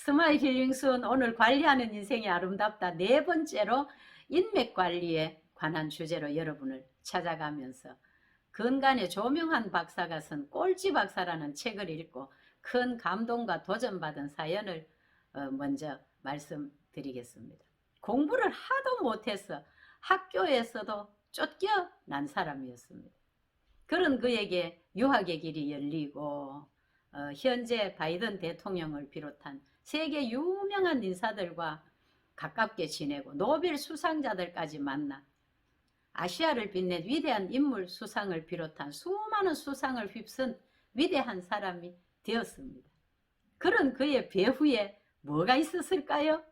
스마일 힐링스는 오늘 관리하는 인생이 아름답다 네 번째로 인맥 관리에 관한 주제로 여러분을 찾아가면서 근간의 조명한 박사가 쓴 꼴찌 박사라는 책을 읽고 큰 감동과 도전받은 사연을 먼저 말씀드리겠습니다. 공부를 하도 못해서 학교에서도 쫓겨난 사람이었습니다. 그런 그에게 유학의 길이 열리고 현재 바이든 대통령을 비롯한 세계 유명한 인사들과 가깝게 지내고 노벨 수상자들까지 만나 아시아를 빛낸 위대한 인물 수상을 비롯한 수많은 수상을 휩쓴 위대한 사람이 되었습니다. 그런 그의 배후에 뭐가 있었을까요?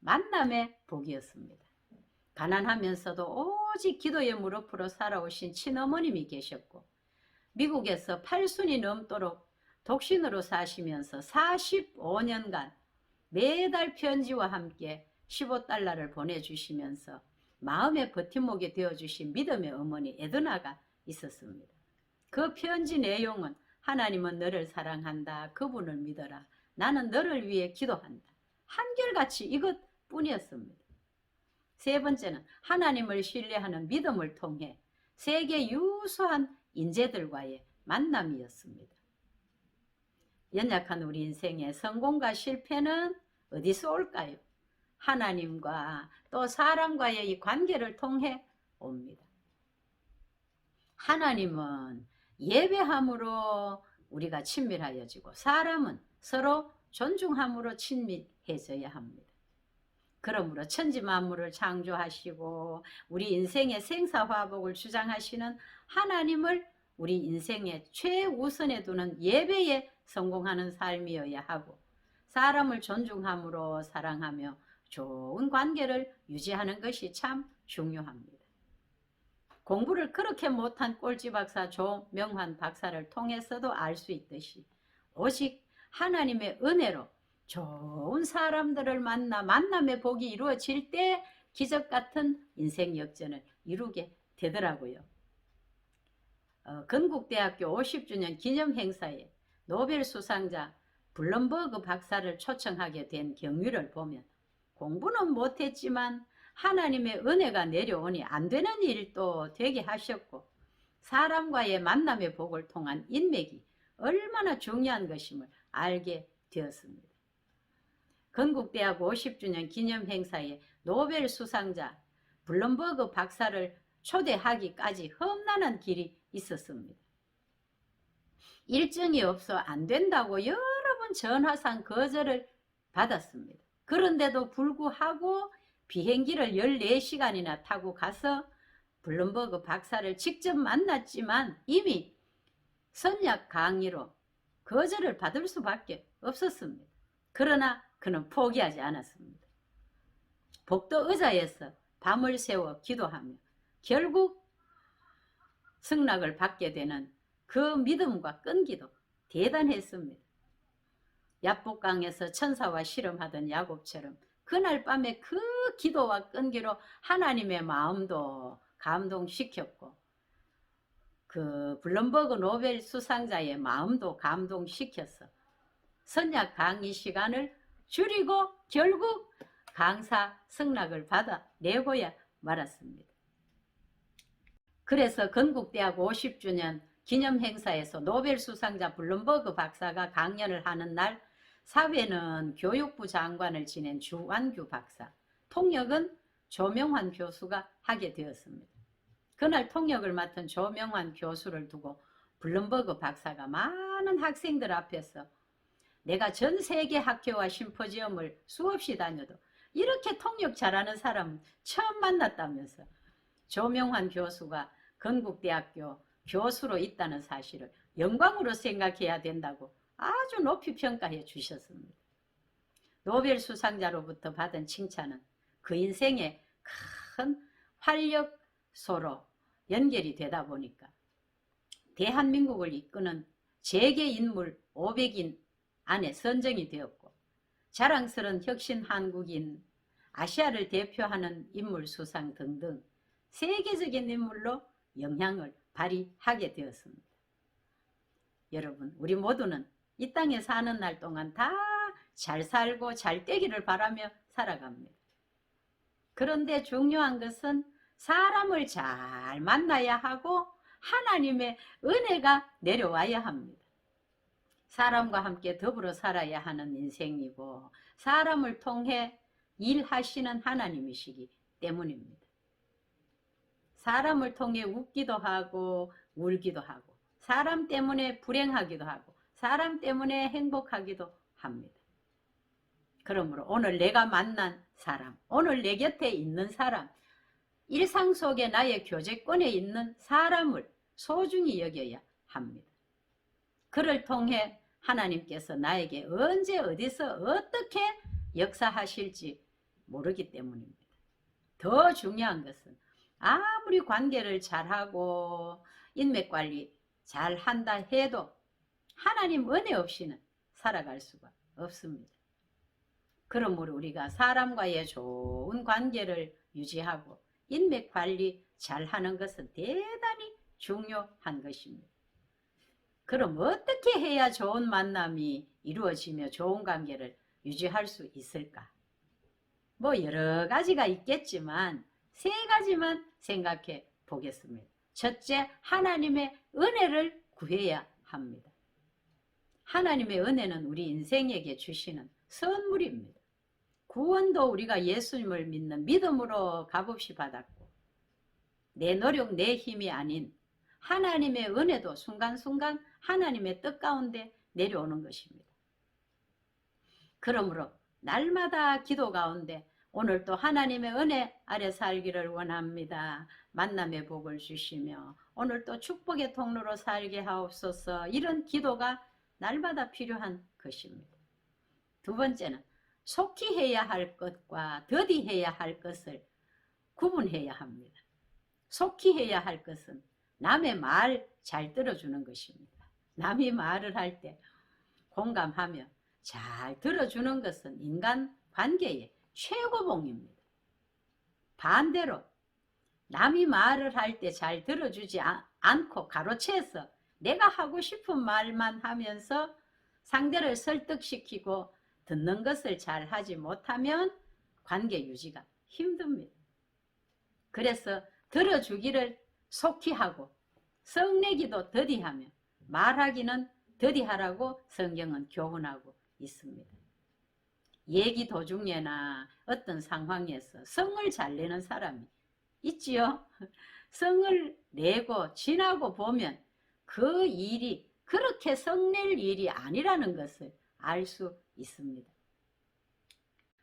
만남의 복이었습니다. 가난하면서도 오직 기도의 무릎으로 살아오신 친어머님이 계셨고 미국에서 8순이 넘도록 독신으로 사시면서 45년간 매달 편지와 함께 $15를 보내주시면서 마음의 버팀목이 되어주신 믿음의 어머니 에드나가 있었습니다. 그 편지 내용은 하나님은 너를 사랑한다. 그분을 믿어라. 나는 너를 위해 기도한다. 한결같이 이것뿐이었습니다. 세 번째는 하나님을 신뢰하는 믿음을 통해 세계 유수한 인재들과의 만남이었습니다. 연약한 우리 인생의 성공과 실패는 어디서 올까요? 하나님과 또 사람과의 이 관계를 통해 옵니다. 하나님은 예배함으로 우리가 친밀하여지고 사람은 서로 존중함으로 친밀해져야 합니다. 그러므로 천지 만물을 창조하시고 우리 인생의 생사화복을 주장하시는 하나님을 우리 인생의 최우선에 두는 예배에 성공하는 삶이어야 하고 사람을 존중함으로 사랑하며 좋은 관계를 유지하는 것이 참 중요합니다. 공부를 그렇게 못한 꼴찌 박사 조명환 박사를 통해서도 알 수 있듯이 오직 하나님의 은혜로 좋은 사람들을 만나 만남의 복이 이루어질 때 기적 같은 인생 역전을 이루게 되더라고요. 건국대학교 50주년 기념 행사에 노벨 수상자 블럼버그 박사를 초청하게 된 경위를 보면 공부는 못했지만 하나님의 은혜가 내려오니 안 되는 일도 되게 하셨고 사람과의 만남의 복을 통한 인맥이 얼마나 중요한 것임을 알게 되었습니다. 건국대학 50주년 기념 행사에 노벨 수상자 블럼버그 박사를 초대하기까지 험난한 길이 있었습니다. 일정이 없어 안 된다고 여러 번 전화상 거절을 받았습니다. 그런데도 불구하고 비행기를 14시간이나 타고 가서 블럼버그 박사를 직접 만났지만 이미 선약 강의로 거절을 받을 수밖에 없었습니다. 그러나 그는 포기하지 않았습니다. 복도 의자에서 밤을 새워 기도하며 결국 승낙을 받게 되는 그 믿음과 끈기도 대단했습니다. 야복강에서 천사와 씨름하던 야곱처럼 그날 밤에 그 기도와 끈기로 하나님의 마음도 감동시켰고 그 블럼버그 노벨 수상자의 마음도 감동시켜서 선약 강의 시간을 줄이고 결국 강사 승낙을 받아내고야 말았습니다. 그래서 건국대학 50주년 기념행사에서 노벨 수상자 블럼버그 박사가 강연을 하는 날 사회는 교육부 장관을 지낸 주완규 박사, 통역은 조명환 교수가 하게 되었습니다. 그날 통역을 맡은 조명환 교수를 두고 블럼버그 박사가 많은 학생들 앞에서 내가 전 세계 학교와 심포지엄을 수없이 다녀도 이렇게 통역 잘하는 사람 처음 만났다면서 조명환 교수가 건국대학교 교수로 있다는 사실을 영광으로 생각해야 된다고 아주 높이 평가해 주셨습니다. 노벨 수상자로부터 받은 칭찬은 그 인생의 큰 활력소로 연결이 되다 보니까 대한민국을 이끄는 재계 인물 500인 안에 선정이 되었고 자랑스러운 혁신 한국인, 아시아를 대표하는 인물 수상 등등 세계적인 인물로 영향을 발휘하게 되었습니다. 여러분, 우리 모두는 이 땅에 사는 날 동안 다 잘 살고 잘 되기를 바라며 살아갑니다. 그런데 중요한 것은 사람을 잘 만나야 하고 하나님의 은혜가 내려와야 합니다. 사람과 함께 더불어 살아야 하는 인생이고 사람을 통해 일하시는 하나님이시기 때문입니다. 사람을 통해 웃기도 하고 울기도 하고 사람 때문에 불행하기도 하고 사람 때문에 행복하기도 합니다. 그러므로 오늘 내가 만난 사람, 오늘 내 곁에 있는 사람, 일상 속에 나의 교제권에 있는 사람을 소중히 여겨야 합니다. 그를 통해 하나님께서 나에게 언제 어디서 어떻게 역사하실지 모르기 때문입니다. 더 중요한 것은 아무리 관계를 잘하고 인맥관리 잘한다 해도 하나님 은혜 없이는 살아갈 수가 없습니다. 그러므로 우리가 사람과의 좋은 관계를 유지하고 인맥관리 잘하는 것은 대단히 중요한 것입니다. 그럼 어떻게 해야 좋은 만남이 이루어지며 좋은 관계를 유지할 수 있을까? 뭐 여러 가지가 있겠지만 세 가지만 생각해 보겠습니다. 첫째, 하나님의 은혜를 구해야 합니다. 하나님의 은혜는 우리 인생에게 주시는 선물입니다. 구원도 우리가 예수님을 믿는 믿음으로 값없이 받았고 내 노력 내 힘이 아닌 하나님의 은혜도 순간순간 하나님의 뜻 가운데 내려오는 것입니다. 그러므로 날마다 기도 가운데 오늘 또 하나님의 은혜 아래 살기를 원합니다. 만남의 복을 주시며 오늘 또 축복의 통로로 살게 하옵소서. 이런 기도가 날마다 필요한 것입니다. 두 번째는 속히 해야 할 것과 더디 해야 할 것을 구분해야 합니다. 속히 해야 할 것은 남의 말 잘 들어주는 것입니다. 남이 말을 할 때 공감하며 잘 들어주는 것은 인간 관계의 최고봉입니다. 반대로 남이 말을 할 때 잘 들어주지 않고 가로채서 내가 하고 싶은 말만 하면서 상대를 설득시키고 듣는 것을 잘 하지 못하면 관계 유지가 힘듭니다. 그래서 들어주기를 속히 하고 성내기도 더디하며 말하기는 더디하라고 성경은 교훈하고 있습니다. 얘기 도중에나 어떤 상황에서 성을 잘 내는 사람이 있지요. 성을 내고 지나고 보면 그 일이 그렇게 성낼 일이 아니라는 것을 알 수 있습니다.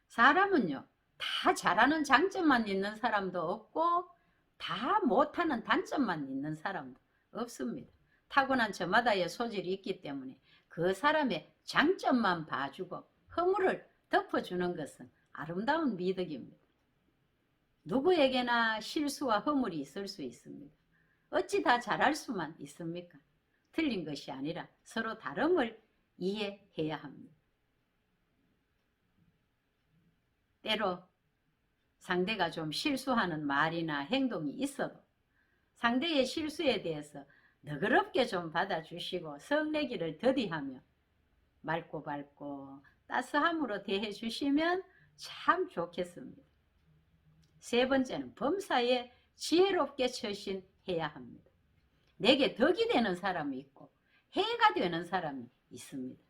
사람은요, 다 잘하는 장점만 있는 사람도 없고 다 못하는 단점만 있는 사람도 없습니다. 타고난 저마다의 소질이 있기 때문에 그 사람의 장점만 봐주고 허물을 덮어주는 것은 아름다운 미덕입니다. 누구에게나 실수와 허물이 있을 수 있습니다. 어찌 다 잘할 수만 있습니까? 틀린 것이 아니라 서로 다름을 이해해야 합니다. 때로 상대가 좀 실수하는 말이나 행동이 있어도 상대의 실수에 대해서 너그럽게 좀 받아주시고 성내기를 더디하며 맑고 밝고 따스함으로 대해주시면 참 좋겠습니다. 세 번째는 범사에 지혜롭게 처신해야 합니다. 내게 덕이 되는 사람이 있고 해가 되는 사람이 있습니다.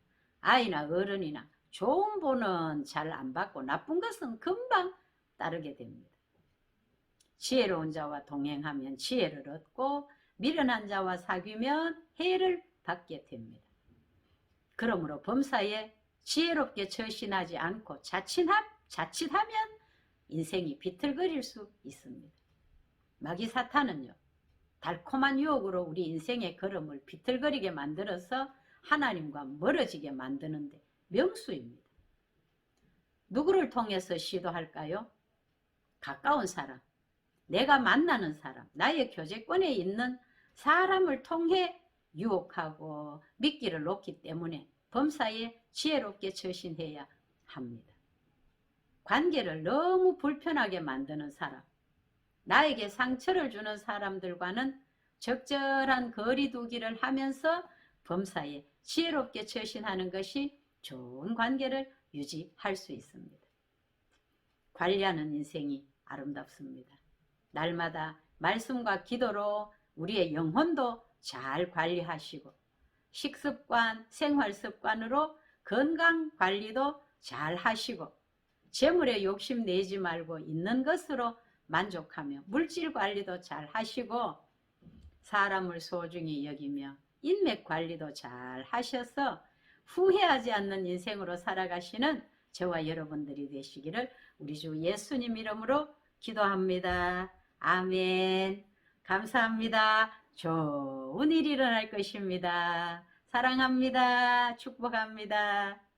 아이나 어른이나 좋은 보는 잘 안 받고 나쁜 것은 금방 따르게 됩니다. 지혜로운 자와 동행하면 지혜를 얻고 미련한 자와 사귀면 해를 받게 됩니다. 그러므로 범사에 지혜롭게 처신하지 않고 자칫하면 인생이 비틀거릴 수 있습니다. 마귀 사탄은요, 달콤한 유혹으로 우리 인생의 걸음을 비틀거리게 만들어서 하나님과 멀어지게 만드는데 명수입니다. 누구를 통해서 시도할까요? 가까운 사람, 내가 만나는 사람, 나의 교제권에 있는 사람을 통해 유혹하고 미끼를 놓기 때문에 범사에 지혜롭게 처신해야 합니다. 관계를 너무 불편하게 만드는 사람, 나에게 상처를 주는 사람들과는 적절한 거리 두기를 하면서 범사에 지혜롭게 처신하는 것이 좋은 관계를 유지할 수 있습니다. 관리하는 인생이 아름답습니다. 날마다 말씀과 기도로 우리의 영혼도 잘 관리하시고 식습관, 생활습관으로 건강 관리도 잘 하시고 재물에 욕심 내지 말고 있는 것으로 만족하며 물질 관리도 잘 하시고 사람을 소중히 여기며 인맥 관리도 잘 하셔서 후회하지 않는 인생으로 살아가시는 저와 여러분들이 되시기를 우리 주 예수님 이름으로 기도합니다. 아멘. 감사합니다. 좋은 일이 일어날 것입니다. 사랑합니다. 축복합니다.